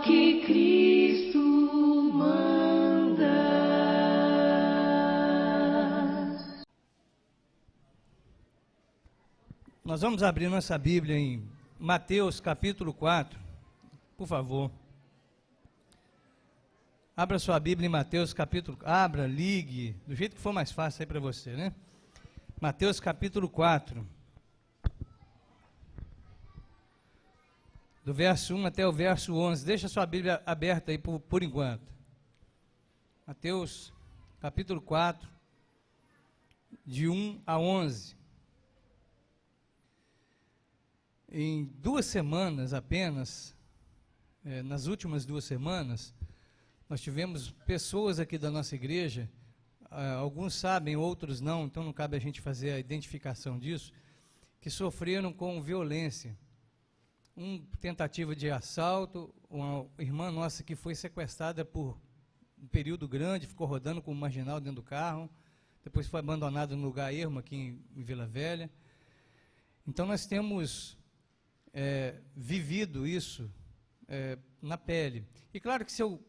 ao que Cristo manda. Nós vamos abrir nossa Bíblia em Mateus capítulo 4, por favor. Abra sua Bíblia em Mateus capítulo, ligue, do jeito que for mais fácil aí para você, né? Mateus capítulo 4, do verso 1 até o verso 11, deixa sua Bíblia aberta aí por enquanto. Mateus capítulo 4, de 1 a 11. Em 2 semanas apenas, nas últimas 2 semanas, nós tivemos pessoas aqui da nossa igreja, alguns sabem, outros não, então não cabe a gente fazer a identificação disso, que sofreram com violência. Tentativa de assalto, uma irmã nossa que foi sequestrada por um período grande, ficou rodando com um marginal dentro do carro, depois foi abandonada no lugar ermo aqui em Vila Velha. Então nós temos vivido isso na pele. E claro que se eu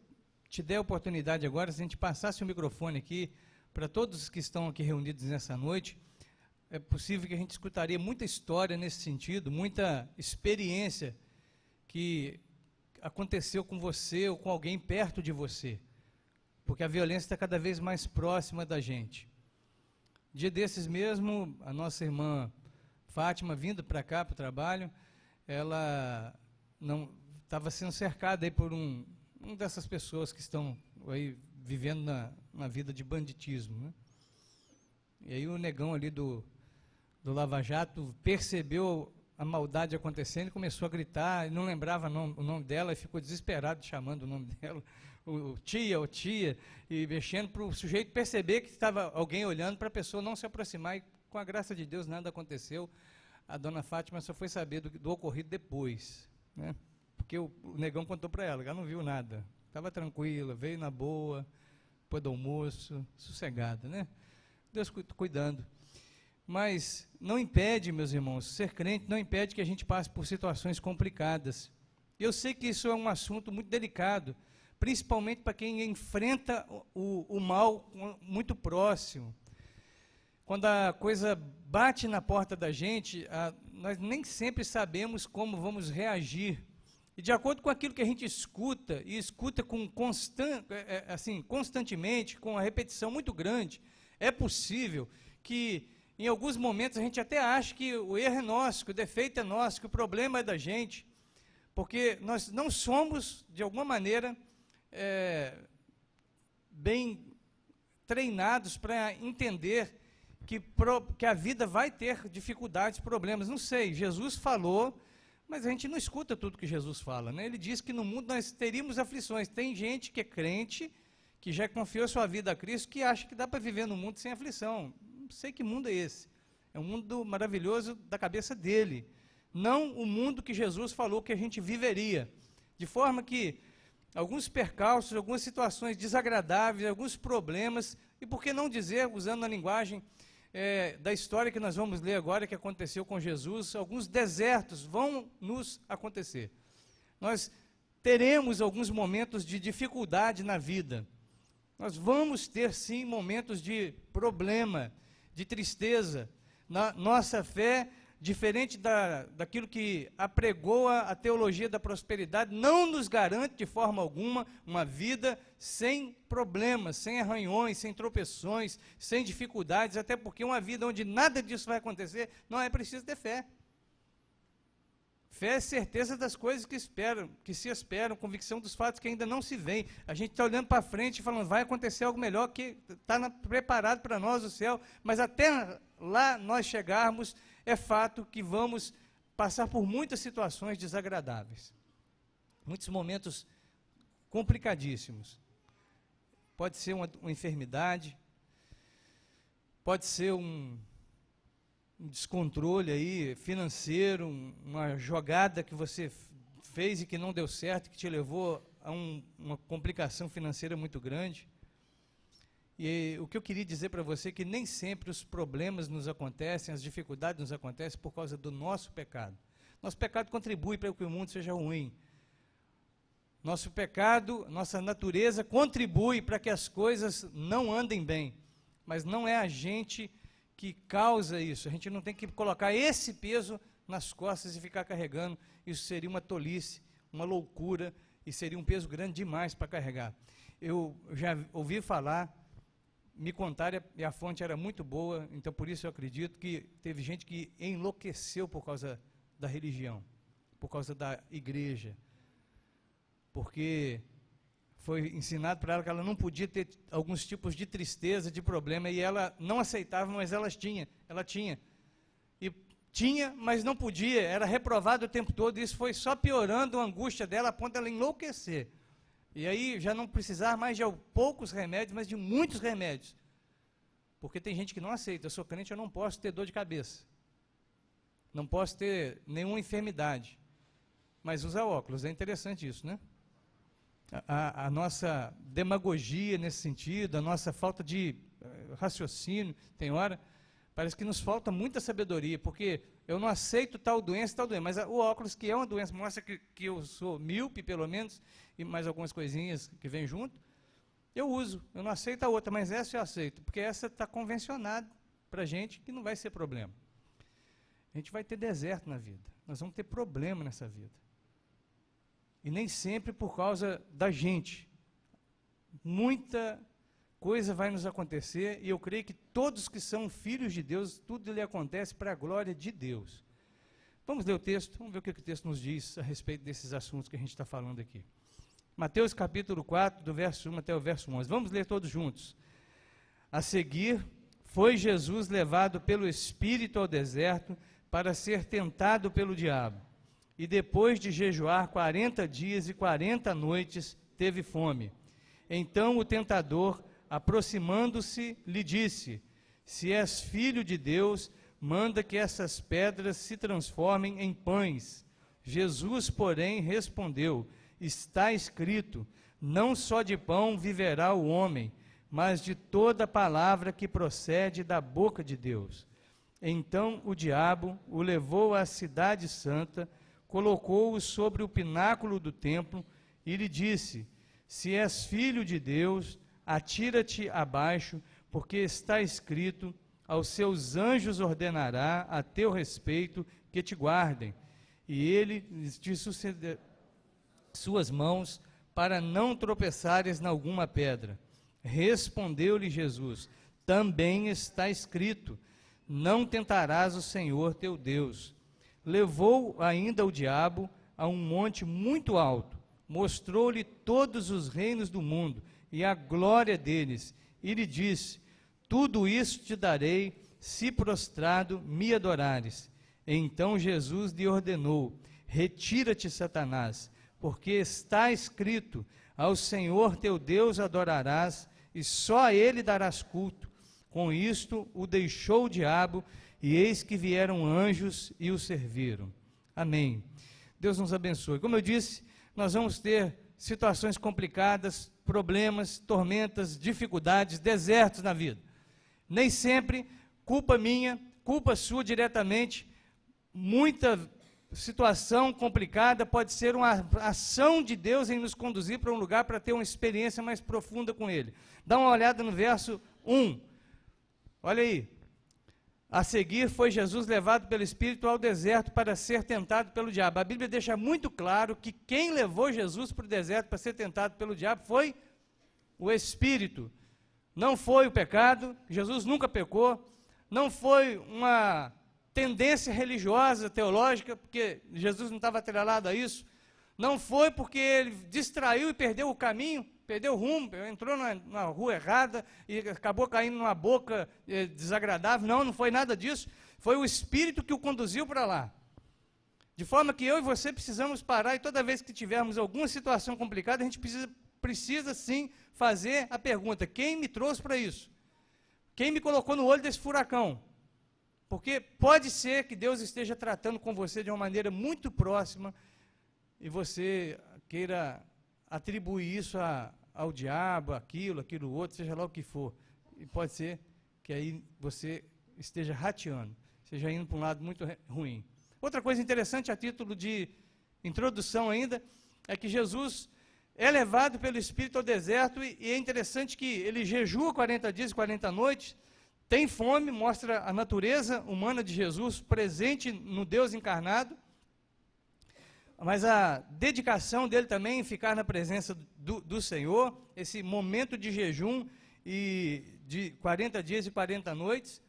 te der a oportunidade agora, se a gente passasse o microfone aqui, para todos que estão aqui reunidos nessa noite, é possível que a gente escutaria muita história nesse sentido, muita experiência que aconteceu com você ou com alguém perto de você, porque a violência está cada vez mais próxima da gente. Dia desses mesmo, a nossa irmã Fátima, vindo para cá, para o trabalho, ela não estava sendo cercada aí por uma dessas pessoas que estão aí vivendo na vida de banditismo, né? E aí o negão ali do Lava Jato percebeu a maldade acontecendo e começou a gritar, e não lembrava o nome dela, e ficou desesperado chamando o nome dela, o tia, e mexendo para o sujeito perceber que estava alguém olhando, para a pessoa não se aproximar, e com a graça de Deus nada aconteceu. A dona Fátima só foi saber do ocorrido depois, né? Porque o negão contou para ela, ela não viu nada, estava tranquila, veio na boa, depois do almoço, sossegada, né? Deus cuidando. Mas não impede, meus irmãos, ser crente não impede que a gente passe por situações complicadas. Eu sei que isso é um assunto muito delicado, principalmente para quem enfrenta o mal muito próximo. Quando a coisa bate na porta da gente, nós nem sempre sabemos como vamos reagir. E de acordo com aquilo que a gente escuta, e escuta constantemente, com uma repetição muito grande, é possível que, em alguns momentos, a gente até ache que o erro é nosso, que o defeito é nosso, que o problema é da gente, porque nós não somos, de alguma maneira, bem treinados para entender que a vida vai ter dificuldades, problemas. Não sei, Jesus falou, mas a gente não escuta tudo que Jesus fala, né? Ele diz que no mundo nós teríamos aflições. Tem gente que é crente, que já confiou sua vida a Cristo, que acha que dá para viver no mundo sem aflição. Não sei que mundo é esse. É um mundo maravilhoso da cabeça dele, não o mundo que Jesus falou que a gente viveria. De forma que alguns percalços, algumas situações desagradáveis, alguns problemas, e por que não dizer, usando a linguagem da história que nós vamos ler agora, que aconteceu com Jesus, alguns desertos vão nos acontecer. Nós teremos alguns momentos de dificuldade na vida. Nós vamos ter, sim, momentos de problema, de tristeza. Nossa fé, diferente daquilo que apregoa a teologia da prosperidade, não nos garante de forma alguma uma vida sem problemas, sem arranhões, sem tropeções, sem dificuldades, até porque uma vida onde nada disso vai acontecer, não é preciso ter fé. Fé é certeza das coisas que se esperam, convicção dos fatos que ainda não se veem. A gente está olhando para frente e falando, vai acontecer algo melhor, que está preparado para nós o céu, mas até lá nós chegarmos, é fato que vamos passar por muitas situações desagradáveis. Muitos momentos complicadíssimos. Pode ser uma enfermidade, pode ser um descontrole aí financeiro, uma jogada que você fez e que não deu certo, que te levou a uma complicação financeira muito grande. E o que eu queria dizer para você é que nem sempre os problemas nos acontecem, as dificuldades nos acontecem por causa do nosso pecado. Nosso pecado contribui para que o mundo seja ruim. Nosso pecado, nossa natureza contribui para que as coisas não andem bem, mas não é a gente que causa isso. A gente não tem que colocar esse peso nas costas e ficar carregando. Isso seria uma tolice, uma loucura, e seria um peso grande demais para carregar. Eu já ouvi falar, me contaram, e a fonte era muito boa, então por isso eu acredito que teve gente que enlouqueceu por causa da religião, por causa da igreja, porque foi ensinado para ela que ela não podia ter alguns tipos de tristeza, de problema, e ela não aceitava, mas ela tinha. E tinha, mas não podia, era reprovada o tempo todo, e isso foi só piorando a angústia dela, a ponto dela enlouquecer. E aí já não precisar mais de poucos remédios, mas de muitos remédios. Porque tem gente que não aceita. Eu sou crente, eu não posso ter dor de cabeça. Não posso ter nenhuma enfermidade. Mas usa óculos, é interessante isso, né? A nossa demagogia nesse sentido, a nossa falta de raciocínio, tem hora, parece que nos falta muita sabedoria, porque eu não aceito tal doença, mas o óculos, que é uma doença, mostra que eu sou míope, pelo menos, e mais algumas coisinhas que vêm junto, eu uso, eu não aceito a outra, mas essa eu aceito, porque essa está convencionada para a gente que não vai ser problema. A gente vai ter deserto na vida, nós vamos ter problema nessa vida. E nem sempre por causa da gente. Muita coisa vai nos acontecer, e eu creio que todos que são filhos de Deus, tudo lhe acontece para a glória de Deus. Vamos ler o texto, vamos ver o que o texto nos diz a respeito desses assuntos que a gente está falando aqui. Mateus capítulo 4, do verso 1 até o verso 11. Vamos ler todos juntos. A seguir, foi Jesus levado pelo Espírito ao deserto para ser tentado pelo diabo. E depois de jejuar 40 dias e 40 noites, teve fome. Então o tentador, aproximando-se, lhe disse: se és filho de Deus, manda que essas pedras se transformem em pães. Jesus, porém, respondeu: está escrito, não só de pão viverá o homem, mas de toda palavra que procede da boca de Deus. Então o diabo o levou à cidade santa, colocou-o sobre o pináculo do templo e lhe disse: se és filho de Deus, atira-te abaixo, porque está escrito, aos seus anjos ordenará a teu respeito que te guardem, e ele te sucederá suas mãos, para não tropeçares em alguma pedra. Respondeu-lhe Jesus: também está escrito, não tentarás o Senhor teu Deus. Levou ainda o diabo a um monte muito alto, mostrou-lhe todos os reinos do mundo e a glória deles, e lhe disse: tudo isso te darei, se prostrado me adorares. Então Jesus lhe ordenou: retira-te, Satanás, porque está escrito, ao Senhor teu Deus adorarás, e só a ele darás culto. Com isto o deixou o diabo, e eis que vieram anjos e o serviram. Amém. Deus nos abençoe. Como eu disse, nós vamos ter situações complicadas, problemas, tormentas, dificuldades, desertos na vida. Nem sempre culpa minha, culpa sua diretamente. Muita situação complicada pode ser uma ação de Deus em nos conduzir para um lugar para ter uma experiência mais profunda com Ele. Dá uma olhada no verso 1. Olha aí. A seguir foi Jesus levado pelo Espírito ao deserto para ser tentado pelo diabo. A Bíblia deixa muito claro que quem levou Jesus para o deserto para ser tentado pelo diabo foi o Espírito. Não foi o pecado, Jesus nunca pecou, não foi uma tendência religiosa, teológica, porque Jesus não estava atrelado a isso, não foi porque ele distraiu e perdeu o caminho, perdeu o rumo, entrou na rua errada e acabou caindo numa boca desagradável. Não foi nada disso. Foi o Espírito que o conduziu para lá. De forma que eu e você precisamos parar, e toda vez que tivermos alguma situação complicada, a gente precisa sim fazer a pergunta: quem me trouxe para isso? Quem me colocou no olho desse furacão? Porque pode ser que Deus esteja tratando com você de uma maneira muito próxima e você queira atribuir isso ao diabo, aquilo outro, seja lá o que for. E pode ser que aí você esteja rateando, esteja indo para um lado muito ruim. Outra coisa interessante, a título de introdução ainda, é que Jesus é levado pelo Espírito ao deserto, e é interessante que ele jejua 40 dias e 40 noites, tem fome, mostra a natureza humana de Jesus presente no Deus encarnado, mas a dedicação dele também em ficar na presença do Senhor, esse momento de jejum e de 40 dias e 40 noites,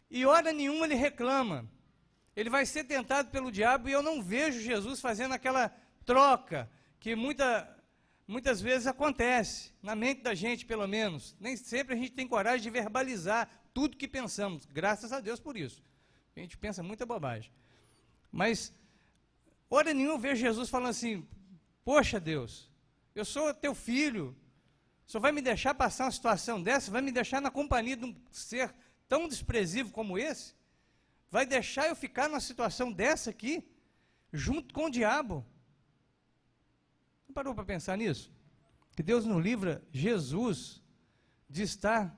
e hora nenhuma ele reclama. Ele vai ser tentado pelo diabo, e eu não vejo Jesus fazendo aquela troca que muitas vezes acontece, na mente da gente pelo menos. Nem sempre a gente tem coragem de verbalizar tudo que pensamos, graças a Deus por isso. A gente pensa muita bobagem. Mas, hora nenhuma eu vejo Jesus falando assim, poxa Deus, eu sou teu filho, o Senhor vai me deixar passar uma situação dessa, vai me deixar na companhia de um ser tão desprezível como esse? Vai deixar eu ficar numa situação dessa aqui, junto com o diabo? Não parou para pensar nisso? Que Deus nos livra, Jesus, de estar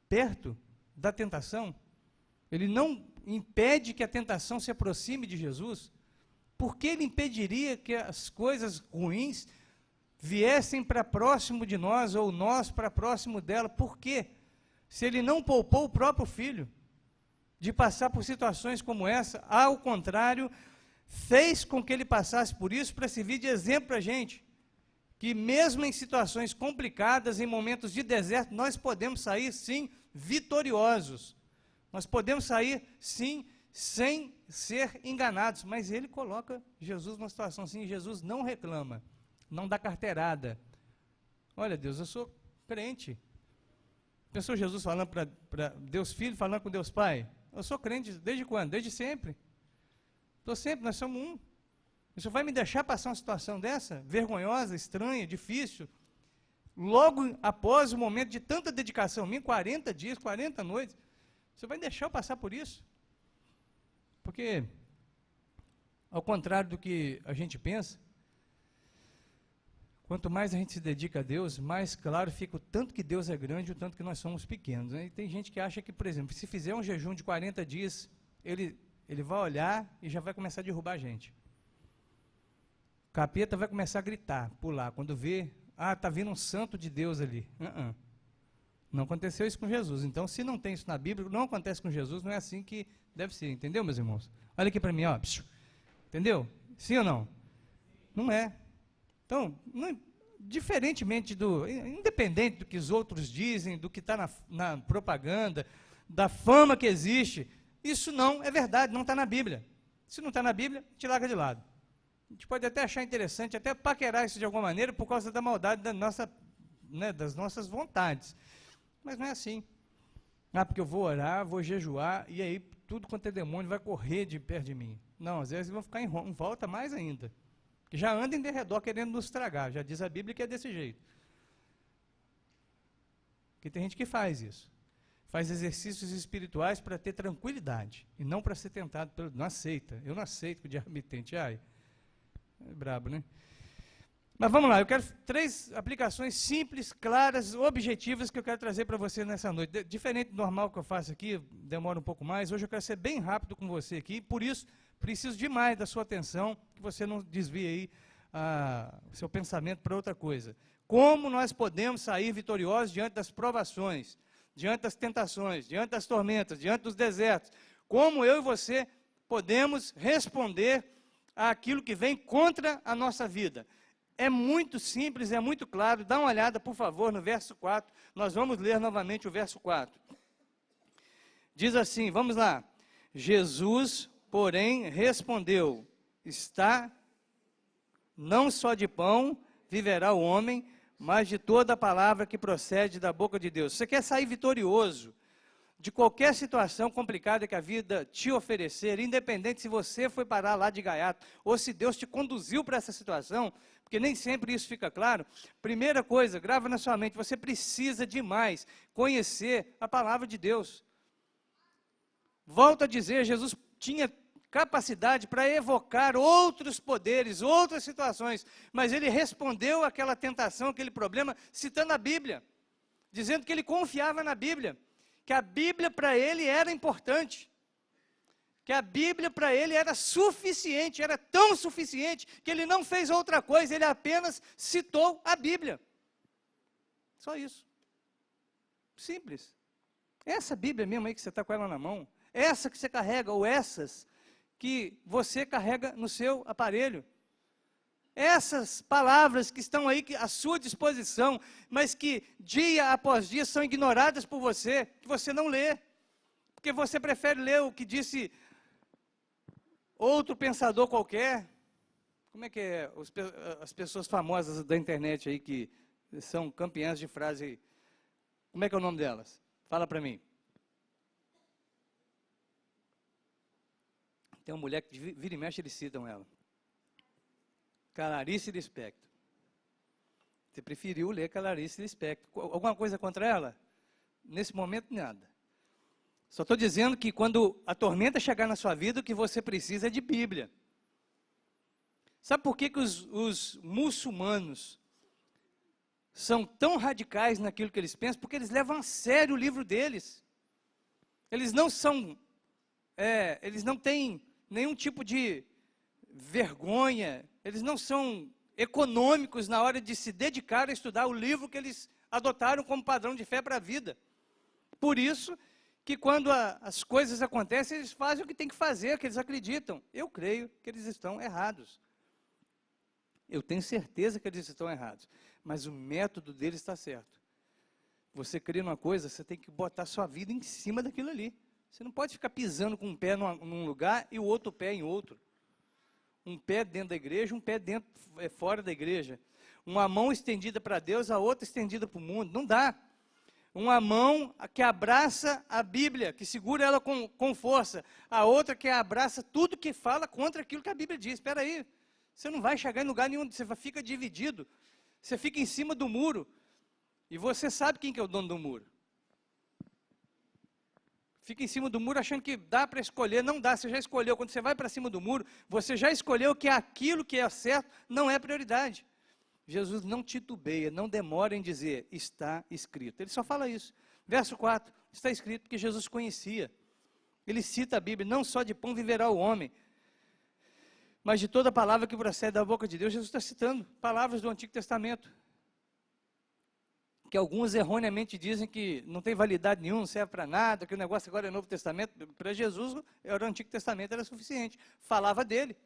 perto da tentação. Ele não impede que a tentação se aproxime de Jesus. Por que ele impediria que as coisas ruins viessem para próximo de nós, ou nós para próximo dela? Por quê? Se ele não poupou o próprio filho de passar por situações como essa, ao contrário, fez com que ele passasse por isso para servir de exemplo para a gente, que mesmo em situações complicadas, em momentos de deserto, nós podemos sair, sim, vitoriosos. Nós podemos sair, sim, sem ser enganados. Mas ele coloca Jesus numa situação assim, Jesus não reclama, não dá carteirada. Olha, Deus, eu sou crente. Pensou Jesus falando para Deus Filho, falando com Deus Pai? Eu sou crente desde quando? Desde sempre. Estou sempre, nós somos um. O Senhor vai me deixar passar uma situação dessa? Vergonhosa, estranha, difícil? Logo após o momento de tanta dedicação minha, 40 dias, 40 noites, o Senhor vai deixar eu passar por isso? Porque, ao contrário do que a gente pensa, quanto mais a gente se dedica a Deus, mais claro fica o tanto que Deus é grande e o tanto que nós somos pequenos. Né? E tem gente que acha que, por exemplo, se fizer um jejum de 40 dias, ele vai olhar e já vai começar a derrubar a gente. O capeta vai começar a gritar, pular, quando vê, está vindo um santo de Deus ali. Não aconteceu isso com Jesus. Então, se não tem isso na Bíblia, não acontece com Jesus, não é assim que deve ser. Entendeu, meus irmãos? Olha aqui para mim, ó. Entendeu? Sim ou não? Não é. Então, diferentemente independente do que os outros dizem, do que está na propaganda, da fama que existe, isso não é verdade, não está na Bíblia. Se não está na Bíblia, a gente larga de lado. A gente pode até achar interessante, até paquerar isso de alguma maneira, por causa da maldade das nossas vontades. Mas não é assim. Porque eu vou orar, vou jejuar, e aí tudo quanto é demônio vai correr de perto de mim. Não, às vezes vão ficar em volta mais ainda. Que já andem de redor querendo nos estragar. Já diz a Bíblia que é desse jeito. Porque tem gente que faz isso. Faz exercícios espirituais para ter tranquilidade. E não para ser tentado pelo... Não aceita. Eu não aceito que o diabo me tente. É brabo, né? Mas vamos lá. Eu quero 3 aplicações simples, claras, objetivas que eu quero trazer para você nessa noite. Diferente do normal que eu faço aqui, demora um pouco mais. Hoje eu quero ser bem rápido com você aqui. Por isso, preciso demais da sua atenção, que você não desvie aí o seu pensamento para outra coisa. Como nós podemos sair vitoriosos diante das provações, diante das tentações, diante das tormentas, diante dos desertos? Como eu e você podemos responder àquilo que vem contra a nossa vida? É muito simples, é muito claro. Dá uma olhada, por favor, no verso 4. Nós vamos ler novamente o verso 4. Diz assim, vamos lá. Jesus, porém, respondeu, não só de pão viverá o homem, mas de toda a palavra que procede da boca de Deus. Você quer sair vitorioso de qualquer situação complicada que a vida te oferecer, independente se você foi parar lá de gaiato, ou se Deus te conduziu para essa situação, porque nem sempre isso fica claro. Primeira coisa, grava na sua mente, você precisa demais conhecer a palavra de Deus. Volto a dizer, Jesus tinha capacidade para evocar outros poderes, outras situações, mas ele respondeu àquela tentação, aquele problema, citando a Bíblia, dizendo que ele confiava na Bíblia, que a Bíblia para ele era importante, que a Bíblia para ele era suficiente, era tão suficiente, que ele não fez outra coisa, ele apenas citou a Bíblia. Só isso. Simples. Essa Bíblia mesmo aí que você está com ela na mão, essa que você carrega, ou essas que você carrega no seu aparelho, essas palavras que estão aí à sua disposição, mas que dia após dia são ignoradas por você, que você não lê, porque você prefere ler o que disse outro pensador qualquer. Como é que é as pessoas famosas da internet aí que são campeãs de frase? Como é que é o nome delas? Fala para mim. Tem uma mulher que vira e mexe, eles citam ela. Clarice Lispector. Você preferiu ler Clarice Lispector. Alguma coisa contra ela? Nesse momento, nada. Só estou dizendo que quando a tormenta chegar na sua vida, o que você precisa é de Bíblia. Sabe por que os muçulmanos são tão radicais naquilo que eles pensam? Porque eles levam a sério o livro deles. Eles não têm nenhum tipo de vergonha, eles não são econômicos na hora de se dedicar a estudar o livro que eles adotaram como padrão de fé para a vida. Por isso que quando as coisas acontecem, eles fazem o que tem que fazer, o que eles acreditam. Eu creio que eles estão errados. Eu tenho certeza que eles estão errados, mas o método deles está certo. Você crê numa coisa, você tem que botar sua vida em cima daquilo ali. Você não pode ficar pisando com um pé num lugar e o outro pé em outro. Um pé dentro da igreja, um pé fora da igreja. Uma mão estendida para Deus, a outra estendida para o mundo. Não dá. Uma mão que abraça a Bíblia, que segura ela com força. A outra que abraça tudo que fala contra aquilo que a Bíblia diz. Espera aí, você não vai chegar em lugar nenhum, você fica dividido. Você fica em cima do muro. E você sabe quem que é o dono do muro. Fica em cima do muro achando que dá para escolher. Não dá, você já escolheu. Quando você vai para cima do muro, você já escolheu que aquilo que é certo não é prioridade. Jesus não titubeia, não demora em dizer, está escrito. Ele só fala isso. Verso 4, está escrito porque Jesus conhecia. Ele cita a Bíblia, não só de pão viverá o homem, mas de toda palavra que procede da boca de Deus. Jesus está citando palavras do Antigo Testamento, que alguns erroneamente dizem que não tem validade nenhuma, não serve para nada, que o negócio agora é Novo Testamento. Para Jesus, o Antigo Testamento era suficiente, falava dele.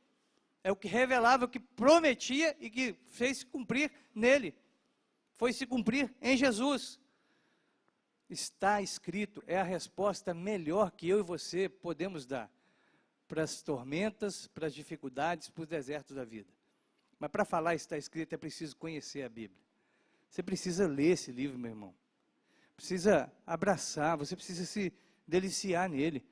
É o que revelava, o que prometia e que fez se cumprir nele. Foi se cumprir em Jesus. Está escrito, é a resposta melhor que eu e você podemos dar para as tormentas, para as dificuldades, para os desertos da vida. Mas para falar está escrito, é preciso conhecer a Bíblia. Você precisa ler esse livro, meu irmão. Precisa abraçar, você precisa se deliciar nele.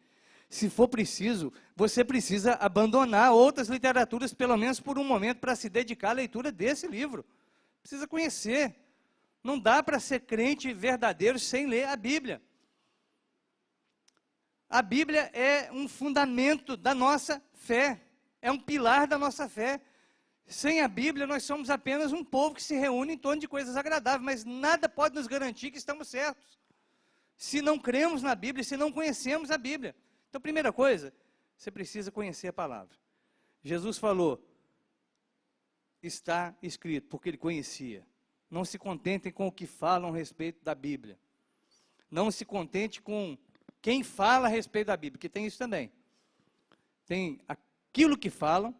Se for preciso, você precisa abandonar outras literaturas, pelo menos por um momento, para se dedicar à leitura desse livro. Precisa conhecer. Não dá para ser crente verdadeiro sem ler a Bíblia. A Bíblia é um fundamento da nossa fé. É um pilar da nossa fé. Sem a Bíblia, nós somos apenas um povo que se reúne em torno de coisas agradáveis, mas nada pode nos garantir que estamos certos. Se não cremos na Bíblia, se não conhecemos a Bíblia. Então, primeira coisa, você precisa conhecer a palavra. Jesus falou, está escrito, porque ele conhecia. Não se contentem com o que falam a respeito da Bíblia. Não se contente com quem fala a respeito da Bíblia, porque tem isso também. Tem aquilo que falam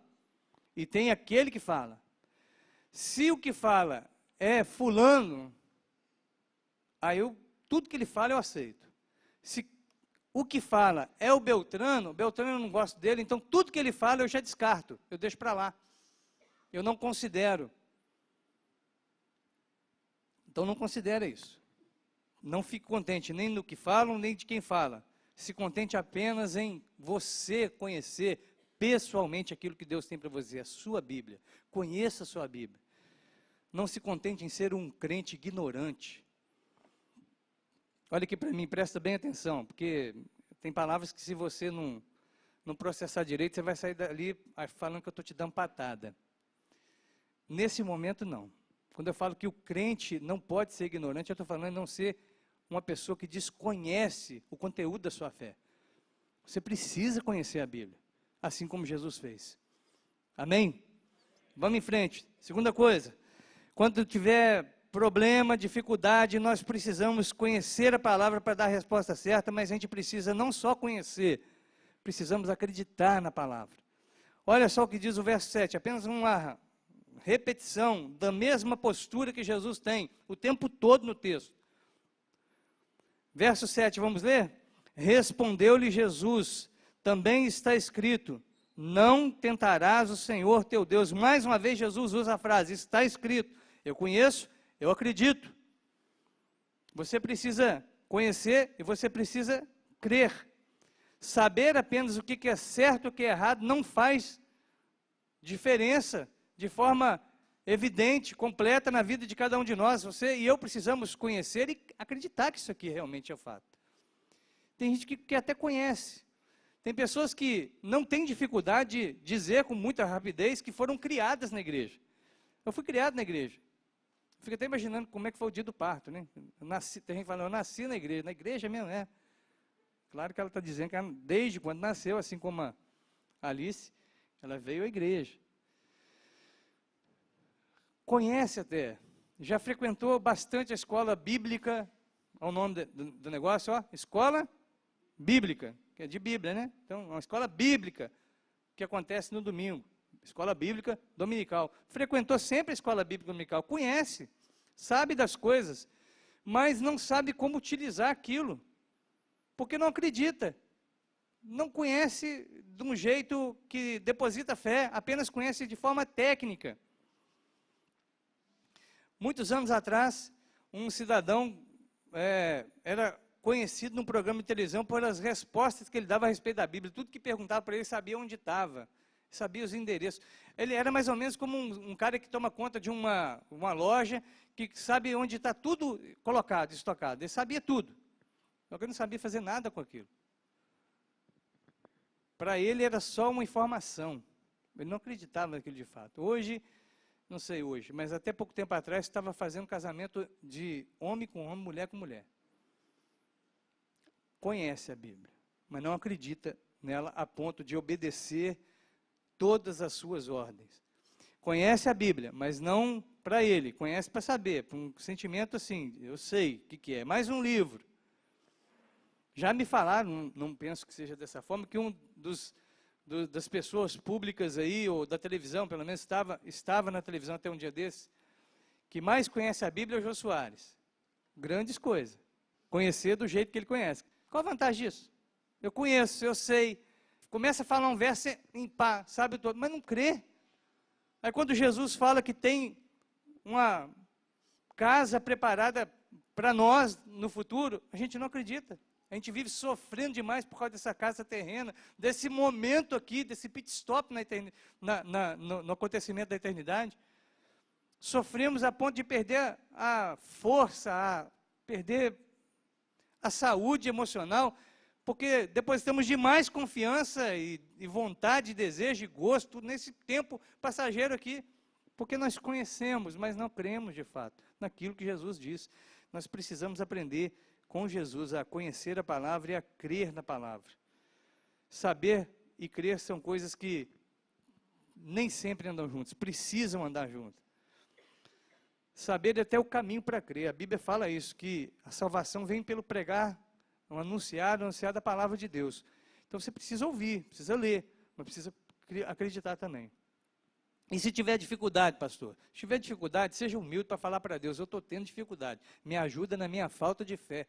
e tem aquele que fala. Se o que fala é fulano, aí tudo que ele fala eu aceito. Se o que fala é o Beltrano eu não gosto dele, então tudo que ele fala eu já descarto, eu deixo para lá. Eu não considero. Então não considere isso. Não fique contente nem no que falam, nem de quem fala. Se contente apenas em você conhecer pessoalmente aquilo que Deus tem para você, a sua Bíblia. Conheça a sua Bíblia. Não se contente em ser um crente ignorante. Olha aqui para mim, presta bem atenção, porque tem palavras que se você não processar direito, você vai sair dali falando que eu estou te dando patada. Nesse momento, não. Quando eu falo que o crente não pode ser ignorante, eu estou falando em não ser uma pessoa que desconhece o conteúdo da sua fé. Você precisa conhecer a Bíblia, assim como Jesus fez. Amém? Vamos em frente. Segunda coisa, quando tiver problema, dificuldade, nós precisamos conhecer a palavra para dar a resposta certa, mas a gente precisa não só conhecer, precisamos acreditar na palavra. Olha só o que diz o verso 7, apenas uma repetição da mesma postura que Jesus tem o tempo todo no texto. Verso 7, vamos ler? Respondeu-lhe Jesus, também está escrito, não tentarás o Senhor teu Deus. Mais uma vez Jesus usa a frase, está escrito. Eu conheço, eu acredito. Você precisa conhecer e você precisa crer. Saber apenas o que é certo e o que é errado não faz diferença de forma evidente, completa na vida de cada um de nós. Você e eu precisamos conhecer e acreditar que isso aqui realmente é fato. Tem gente que até conhece. Tem pessoas que não têm dificuldade de dizer com muita rapidez que foram criadas na igreja. Eu fui criado na igreja. Fico até imaginando como é que foi o dia do parto, né? Tem gente que fala, eu nasci na igreja mesmo, é. Claro que ela está dizendo que ela, desde quando nasceu, assim como a Alice, ela veio à igreja. Conhece até, já frequentou bastante a escola bíblica, ao nome do negócio, ó, escola bíblica, que é de Bíblia, né? Então, uma escola bíblica, que acontece no domingo, escola bíblica dominical. Frequentou sempre a escola bíblica dominical, conhece, sabe das coisas, mas não sabe como utilizar aquilo, porque não acredita, não conhece de um jeito que deposita fé, apenas conhece de forma técnica. Muitos anos atrás, um cidadão era conhecido num programa de televisão por as respostas que ele dava a respeito da Bíblia. Tudo que perguntava para ele, sabia onde estava, sabia os endereços. Ele era mais ou menos como um cara que toma conta de uma loja, que sabe onde está tudo colocado, estocado. Ele sabia tudo, só que ele não sabia fazer nada com aquilo. Para ele era só uma informação, ele não acreditava naquilo de fato. Hoje, não sei hoje, mas até pouco tempo atrás estava fazendo casamento de homem com homem, mulher com mulher. Conhece a Bíblia, mas não acredita nela a ponto de obedecer todas as suas ordens. Conhece a Bíblia, mas não para ele, conhece para saber, para um sentimento assim, eu sei o que é, mais um livro. Já me falaram, não penso que seja dessa forma, que das pessoas públicas aí, ou da televisão, pelo menos estava na televisão até um dia desse, que mais conhece a Bíblia é o Jô Soares. Grandes coisas. Conhecer do jeito que ele conhece. Qual a vantagem disso? Eu conheço, eu sei. Começa a falar um verso em pá, sabe todo, mas não crê. Aí quando Jesus fala que tem uma casa preparada para nós no futuro, a gente não acredita. A gente vive sofrendo demais por causa dessa casa terrena, desse momento aqui, desse pit stop no acontecimento da eternidade. Sofremos a ponto de perder a força, perder a saúde emocional, porque depositamos demais confiança e vontade, desejo e gosto nesse tempo passageiro aqui, porque nós conhecemos, mas não cremos de fato naquilo que Jesus disse. Nós precisamos aprender com Jesus a conhecer a palavra e a crer na palavra. Saber e crer são coisas que nem sempre andam juntas, precisam andar juntas. Saber até o caminho para crer. A Bíblia fala isso, que a salvação vem pelo pregar, anunciar a palavra de Deus. Então você precisa ouvir, precisa ler, mas precisa acreditar também. E se tiver dificuldade, pastor, se tiver dificuldade, seja humilde para falar para Deus, eu estou tendo dificuldade, me ajuda na minha falta de fé.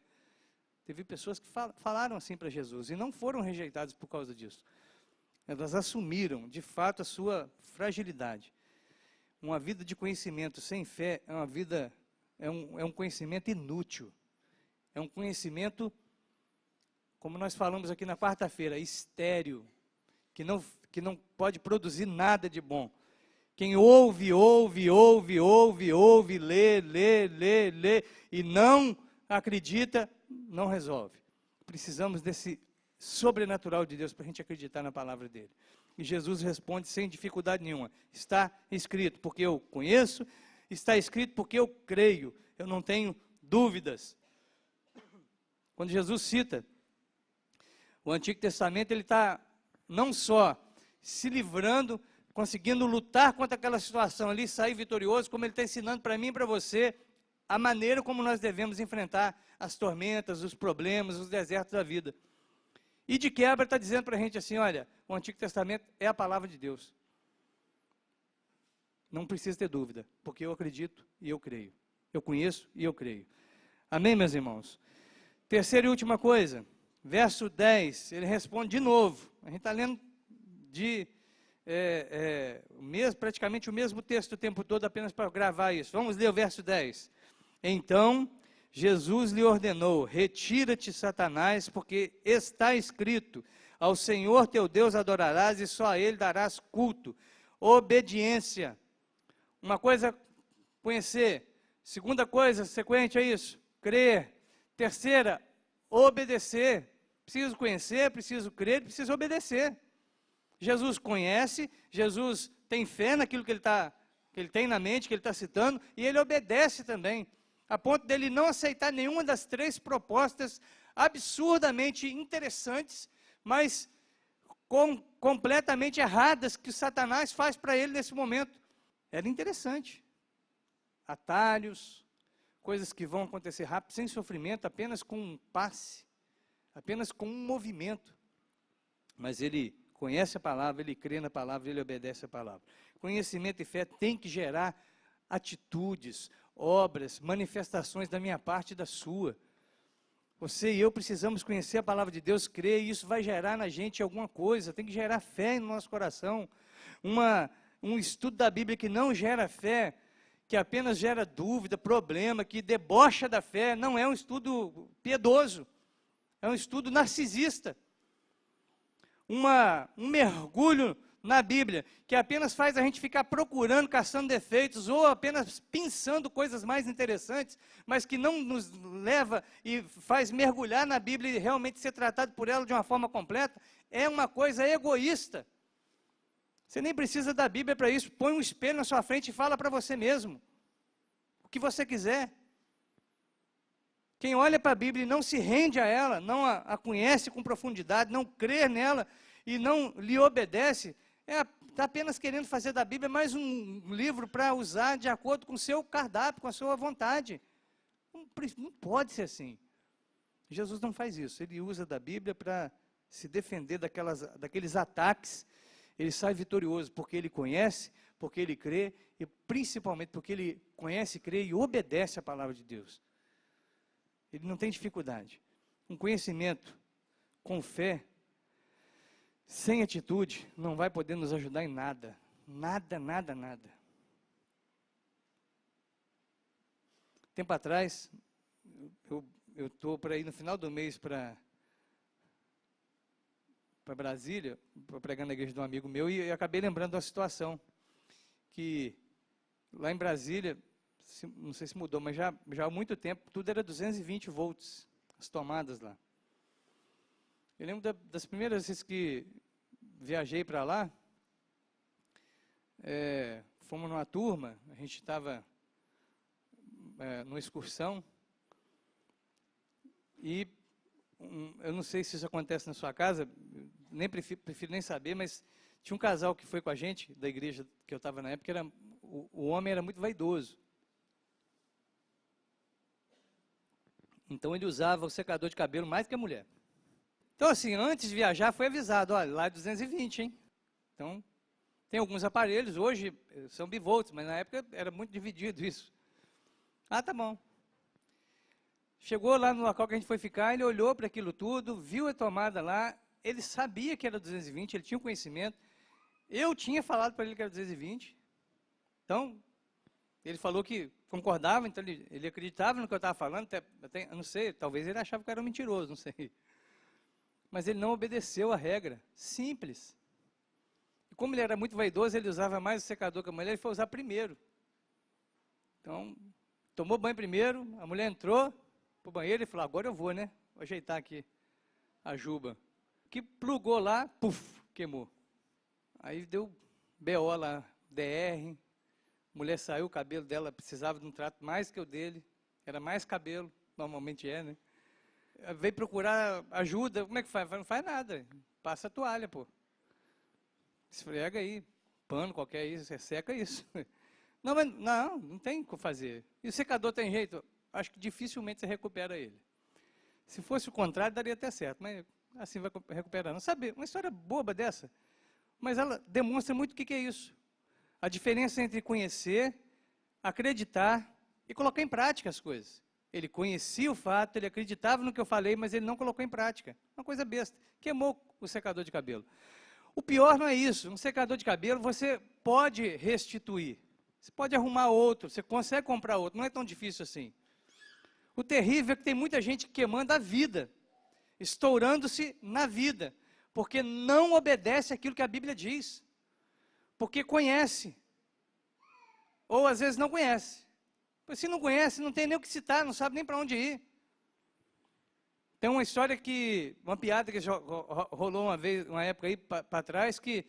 Teve pessoas que falaram assim para Jesus e não foram rejeitadas por causa disso. Elas assumiram, de fato, a sua fragilidade. Uma vida de conhecimento sem fé é um conhecimento inútil. É um conhecimento, como nós falamos aqui na quarta-feira, estéril, que não pode produzir nada de bom. Quem ouve, lê, e não acredita, não resolve. Precisamos desse sobrenatural de Deus para a gente acreditar na palavra dele. E Jesus responde sem dificuldade nenhuma. Está escrito porque eu conheço, está escrito porque eu creio, eu não tenho dúvidas. Quando Jesus cita O Antigo Testamento ele está não só se livrando, conseguindo lutar contra aquela situação ali, sair vitorioso, como ele está ensinando para mim e para você a maneira como nós devemos enfrentar as tormentas, os problemas, os desertos da vida. E de quebra está dizendo para a gente assim, olha, o Antigo Testamento é a palavra de Deus. Não precisa ter dúvida, porque eu acredito e eu creio. Eu conheço e eu creio. Amém, meus irmãos? Terceira e última coisa, verso 10, ele responde de novo. A gente está lendo praticamente o mesmo texto o tempo todo, apenas para gravar isso. Vamos ler o verso 10. Então, Jesus lhe ordenou, retira-te, Satanás, porque está escrito, ao Senhor teu Deus adorarás e só a Ele darás culto. Obediência. Uma coisa, conhecer. Segunda coisa, sequente a isso, crer. Terceira, obedecer. Preciso conhecer, preciso crer, preciso obedecer. Jesus conhece, Jesus tem fé naquilo que ele tem na mente, que ele está citando, e ele obedece também, a ponto dele não aceitar nenhuma das três propostas absurdamente interessantes, mas completamente erradas que o Satanás faz para ele nesse momento. Era interessante. Atalhos, coisas que vão acontecer rápido, sem sofrimento, apenas com um passe, apenas com um movimento. Mas ele conhece a palavra, ele crê na palavra, ele obedece a palavra. Conhecimento e fé tem que gerar atitudes, obras, manifestações da minha parte e da sua. Você e eu precisamos conhecer a palavra de Deus, crer, e isso vai gerar na gente alguma coisa, tem que gerar fé no nosso coração. Um estudo da Bíblia que não gera fé, que apenas gera dúvida, problema, que debocha da fé, não é um estudo piedoso, é um estudo narcisista. Um mergulho na Bíblia, que apenas faz a gente ficar procurando, caçando defeitos, ou apenas pensando coisas mais interessantes, mas que não nos leva e faz mergulhar na Bíblia e realmente ser tratado por ela de uma forma completa, é uma coisa egoísta. Você nem precisa da Bíblia para isso, põe um espelho na sua frente e fala para você mesmo, o que você quiser. Quem olha para a Bíblia e não se rende a ela, não a conhece com profundidade, não crê nela e não lhe obedece, está apenas querendo fazer da Bíblia mais um livro para usar de acordo com o seu cardápio, com a sua vontade. Não pode ser assim. Jesus não faz isso, ele usa da Bíblia para se defender daqueles ataques. Ele sai vitorioso porque ele conhece, porque ele crê, e principalmente porque ele conhece, crê e obedece a palavra de Deus. Ele não tem dificuldade. Um conhecimento com fé, sem atitude, não vai poder nos ajudar em nada. Nada, nada, nada. Tempo atrás, eu estou para ir no final do mês para Brasília, para pregar na igreja de um amigo meu, e eu acabei lembrando de uma situação, que lá em Brasília, não sei se mudou, mas já há muito tempo, tudo era 220 volts, as tomadas lá. Eu lembro das primeiras vezes que viajei para lá, fomos numa turma, a gente estava numa excursão, e eu não sei se isso acontece na sua casa, prefiro nem saber, mas tinha um casal que foi com a gente, da igreja que eu estava na época, o homem era muito vaidoso. Então ele usava o secador de cabelo mais que a mulher. Então assim, antes de viajar foi avisado, olha, lá é 220, hein? Então, tem alguns aparelhos, hoje são bivolts, mas na época era muito dividido isso. Ah, tá bom. Chegou lá no local que a gente foi ficar, ele olhou para aquilo tudo, viu a tomada lá, ele sabia que era 220, ele tinha o conhecimento. Eu tinha falado para ele que era 220. Então, ele falou que concordava, então ele acreditava no que eu estava falando, até, eu não sei, talvez ele achava que eu era um mentiroso, não sei. Mas ele não obedeceu a regra, simples. E como ele era muito vaidoso, ele usava mais o secador que a mulher, ele foi usar primeiro. Então, tomou banho primeiro, a mulher entrou para o banheiro e falou, agora eu vou, né? Vou ajeitar aqui a juba. Que plugou lá, puf, queimou. Aí deu BO lá, DR, a mulher saiu, o cabelo dela precisava de um trato mais que o dele, era mais cabelo, normalmente né? veio procurar ajuda, como é que faz? Não faz nada, passa a toalha, pô. Esfrega aí, pano qualquer aí, você seca isso. Não, mas não tem o que fazer. E o secador tem jeito? Acho que dificilmente você recupera ele. Se fosse o contrário, daria até certo, mas assim vai recuperando. Sabe, uma história boba dessa, mas ela demonstra muito o que é isso. A diferença entre conhecer, acreditar e colocar em prática as coisas. Ele conhecia o fato, ele acreditava no que eu falei, mas ele não colocou em prática. Uma coisa besta. Queimou o secador de cabelo. O pior não é isso. Um secador de cabelo você pode restituir. Você pode arrumar outro, você consegue comprar outro. Não é tão difícil assim. O terrível é que tem muita gente queimando a vida, estourando-se na vida, porque não obedece aquilo que a Bíblia diz. Porque conhece. Ou às vezes não conhece. Mas se não conhece, não tem nem o que citar, não sabe nem para onde ir. Tem uma história uma piada que rolou uma época aí para trás, que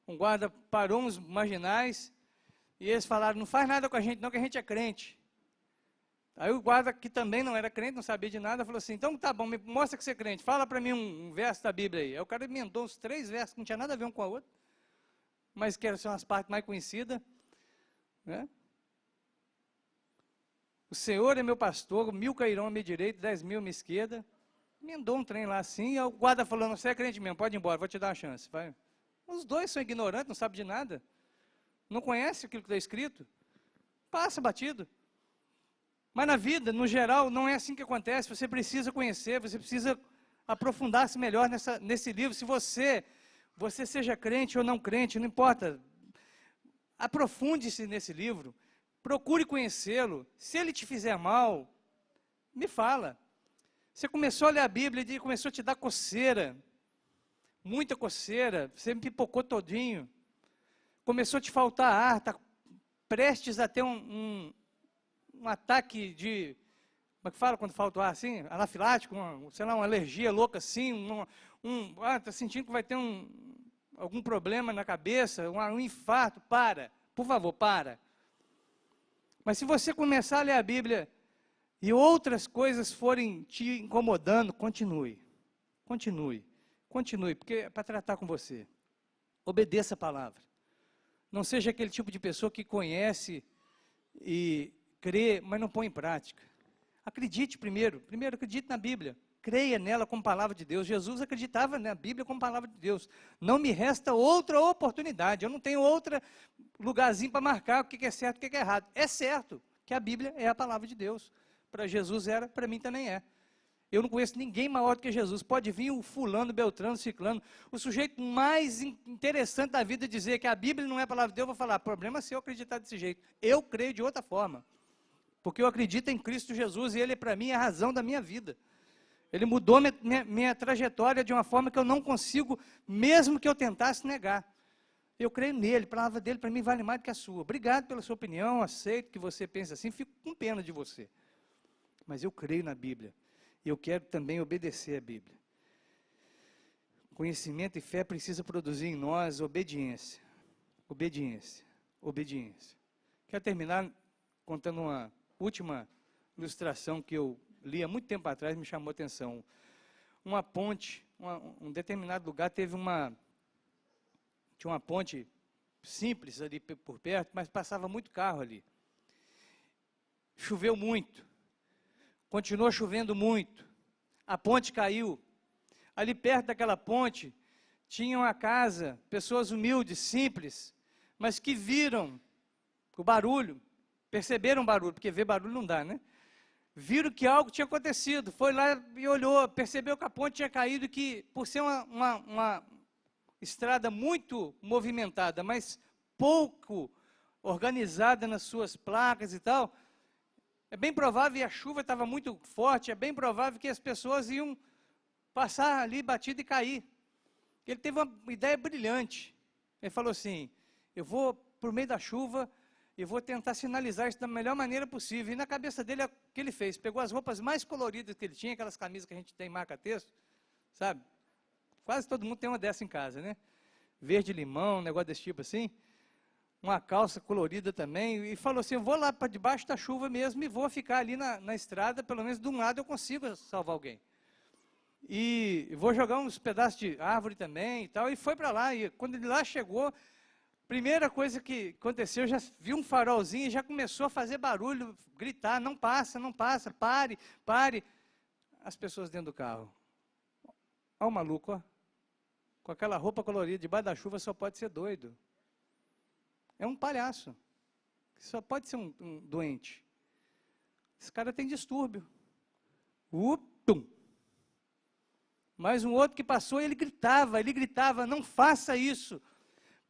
um guarda parou uns marginais e eles falaram, não faz nada com a gente não, que a gente é crente. Aí o guarda, que também não era crente, não sabia de nada, falou assim, então tá bom, me mostra que você é crente, fala para mim um verso da Bíblia aí. Aí o cara emendou uns 3 versos que não tinha nada a ver um com a outra, mas que eram as partes mais conhecidas, né? O Senhor é meu pastor, 1000 cairão à minha direita, 10.000 à minha esquerda. Emendou um trem lá assim, e o guarda falando, você é crente mesmo, pode ir embora, vou te dar uma chance. Vai. Os dois são ignorantes, não sabem de nada. Não conhecem aquilo que está escrito. Passa batido. Mas na vida, no geral, não é assim que acontece. Você precisa conhecer, você precisa aprofundar-se melhor nesse livro. Se você seja crente ou não crente, não importa. Aprofunde-se nesse livro. Procure conhecê-lo. Se ele te fizer mal, me fala. Você começou a ler a Bíblia e começou a te dar coceira. Muita coceira. Você me pipocou todinho. Começou a te faltar ar. Está prestes a ter um ataque de... Como é que fala quando falta ar assim? Anafilático, sei lá, uma alergia louca assim. Está sentindo que vai ter algum problema na cabeça, um infarto. Para. Por favor, para. Mas se você começar a ler a Bíblia e outras coisas forem te incomodando, continue. Continue. Continue, porque é para tratar com você. Obedeça a palavra. Não seja aquele tipo de pessoa que conhece e crê, mas não põe em prática. Acredite primeiro. Primeiro, acredite na Bíblia. Creia nela como palavra de Deus. Jesus acreditava na Bíblia como palavra de Deus. Não me resta outra oportunidade. Eu não tenho outro lugarzinho para marcar o que é certo e o que é errado. É certo que a Bíblia é a palavra de Deus. Para Jesus era, para mim também é. Eu não conheço ninguém maior do que Jesus. Pode vir o fulano, beltrano, ciclano. O sujeito mais interessante da vida dizer que a Bíblia não é a palavra de Deus, eu vou falar, problema é se eu acreditar desse jeito. Eu creio de outra forma. Porque eu acredito em Cristo Jesus e Ele, para mim, é a razão da minha vida. Ele mudou minha trajetória de uma forma que eu não consigo, mesmo que eu tentasse negar. Eu creio nele, a palavra dele para mim vale mais do que a sua. Obrigado pela sua opinião, aceito que você pense assim, fico com pena de você. Mas eu creio na Bíblia. E eu quero também obedecer a Bíblia. Conhecimento e fé precisa produzir em nós obediência. Obediência. Obediência. Quero terminar contando uma última ilustração que eu li há muito tempo atrás, me chamou a atenção. Uma ponte, um determinado lugar tinha uma ponte simples ali por perto, mas passava muito carro ali. Choveu muito. Continuou chovendo muito. A ponte caiu. Ali perto daquela ponte, tinha uma casa, pessoas humildes, simples, mas que viram o barulho, perceberam o barulho, porque ver barulho não dá, né? Viram que algo tinha acontecido, foi lá e olhou, percebeu que a ponte tinha caído e que, por ser uma estrada muito movimentada, mas pouco organizada nas suas placas e tal, é bem provável, e a chuva estava muito forte, é bem provável que as pessoas iam passar ali batido e cair. Ele teve uma ideia brilhante. Ele falou assim, eu vou, por meio da chuva, eu vou tentar sinalizar isso da melhor maneira possível. E na cabeça dele, o que ele fez? Pegou as roupas mais coloridas que ele tinha, aquelas camisas que a gente tem marca-texto, sabe? Quase todo mundo tem uma dessa em casa, né? Verde-limão, um negócio desse tipo assim. Uma calça colorida também. E falou assim, eu vou lá para debaixo da chuva mesmo e vou ficar ali na estrada, pelo menos de um lado eu consigo salvar alguém. e vou jogar uns pedaços de árvore também e tal, e foi para lá, e quando ele lá chegou, primeira coisa que aconteceu, já viu um farolzinho e já começou a fazer barulho, gritar, não passa, não passa, pare, pare. As pessoas dentro do carro. Olha o maluco, ó, com aquela roupa colorida, debaixo da chuva, só pode ser doido. É um palhaço, só pode ser um doente. Esse cara tem distúrbio. Tum. Mais um outro que passou, ele gritava, não faça isso.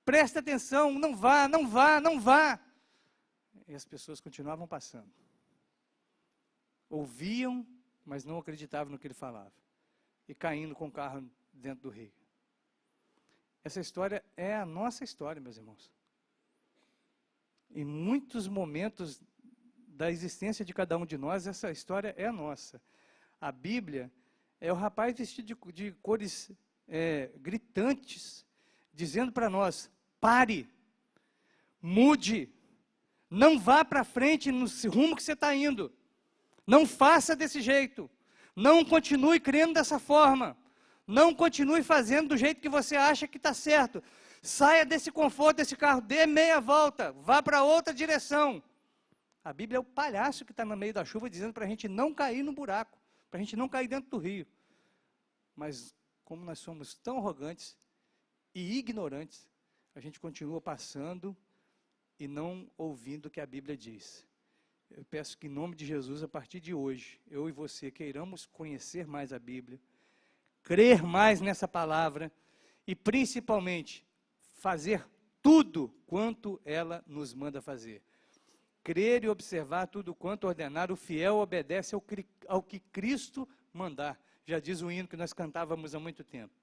Presta atenção, não vá, não vá, não vá. E as pessoas continuavam passando. Ouviam, mas não acreditavam no que ele falava. E caindo com o carro dentro do rio. Essa história é a nossa história, meus irmãos. Em muitos momentos da existência de cada um de nós, essa história é a nossa. A Bíblia é o rapaz vestido de cores gritantes, dizendo para nós, pare, mude, não vá para frente no rumo que você está indo, não faça desse jeito, não continue crendo dessa forma, não continue fazendo do jeito que você acha que está certo, saia desse conforto desse carro, dê meia volta, vá para outra direção. A Bíblia é o palhaço que está no meio da chuva dizendo para a gente não cair no buraco, para a gente não cair dentro do rio. Mas como nós somos tão arrogantes e ignorantes, a gente continua passando e não ouvindo o que a Bíblia diz. Eu peço que em nome de Jesus, a partir de hoje, eu e você queiramos conhecer mais a Bíblia, crer mais nessa palavra e principalmente fazer tudo quanto ela nos manda fazer. Crer e observar tudo quanto ordenar, o fiel obedece ao que Cristo mandar. Já diz o hino que nós cantávamos há muito tempo.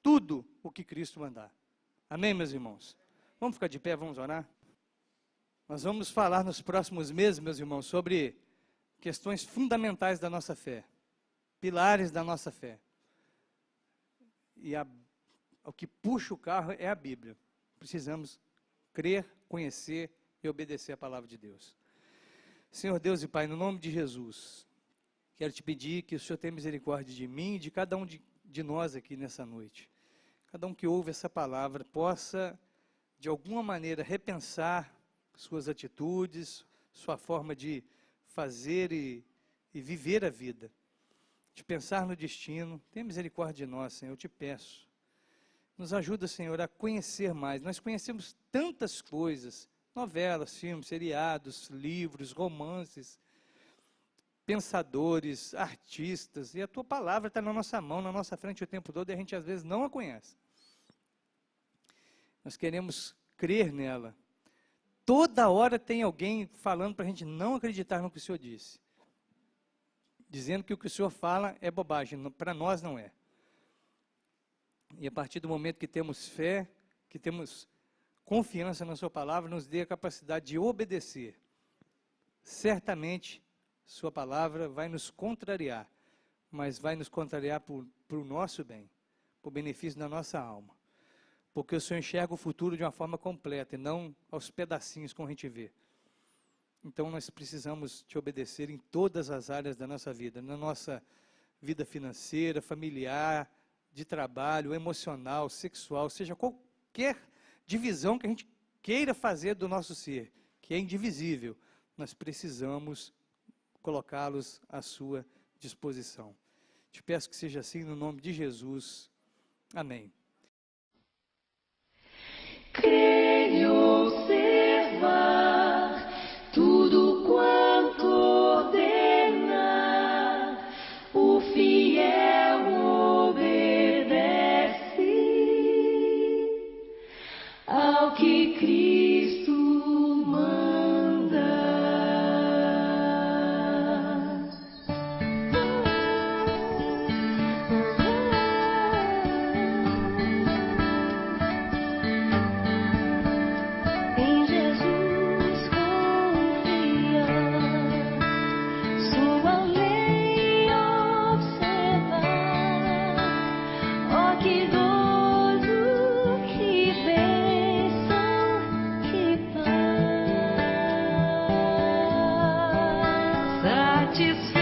Tudo o que Cristo mandar. Amém, meus irmãos? Vamos ficar de pé, vamos orar? Nós vamos falar nos próximos meses, meus irmãos, sobre questões fundamentais da nossa fé. Pilares da nossa fé. E o que puxa o carro é a Bíblia. Precisamos crer, conhecer e obedecer a palavra de Deus. Senhor Deus e Pai, no nome de Jesus, quero te pedir que o Senhor tenha misericórdia de mim e de cada um de nós aqui nessa noite. Cada um que ouve essa palavra possa, de alguma maneira, repensar suas atitudes, sua forma de fazer e viver a vida, de pensar no destino. Tenha misericórdia de nós, Senhor, eu te peço. Nos ajuda, Senhor, a conhecer mais. Nós conhecemos tantas coisas, novelas, filmes, seriados, livros, romances, pensadores, artistas, e a tua palavra está na nossa mão, na nossa frente o tempo todo, e a gente às vezes não a conhece. Nós queremos crer nela. Toda hora tem alguém falando para a gente não acreditar no que o Senhor disse, dizendo que o que o Senhor fala é bobagem, para nós não é. E a partir do momento que temos fé, que temos confiança na sua palavra, nos dê a capacidade de obedecer. Certamente, sua palavra vai nos contrariar, mas vai nos contrariar para o nosso bem, para o benefício da nossa alma. Porque o Senhor enxerga o futuro de uma forma completa e não aos pedacinhos como a gente vê. Então nós precisamos te obedecer em todas as áreas da nossa vida, na nossa vida financeira, familiar, de trabalho, emocional, sexual, seja qualquer divisão que a gente queira fazer do nosso ser, que é indivisível, nós precisamos colocá-los à sua disposição. Te peço que seja assim no nome de Jesus. Amém. Crer e observar tudo quanto ordenar, o fiel obedece ao que Cristo manda. Em Jesus confiar, sua lei observar, ó que gozo, que bênção, que paz, satisfação.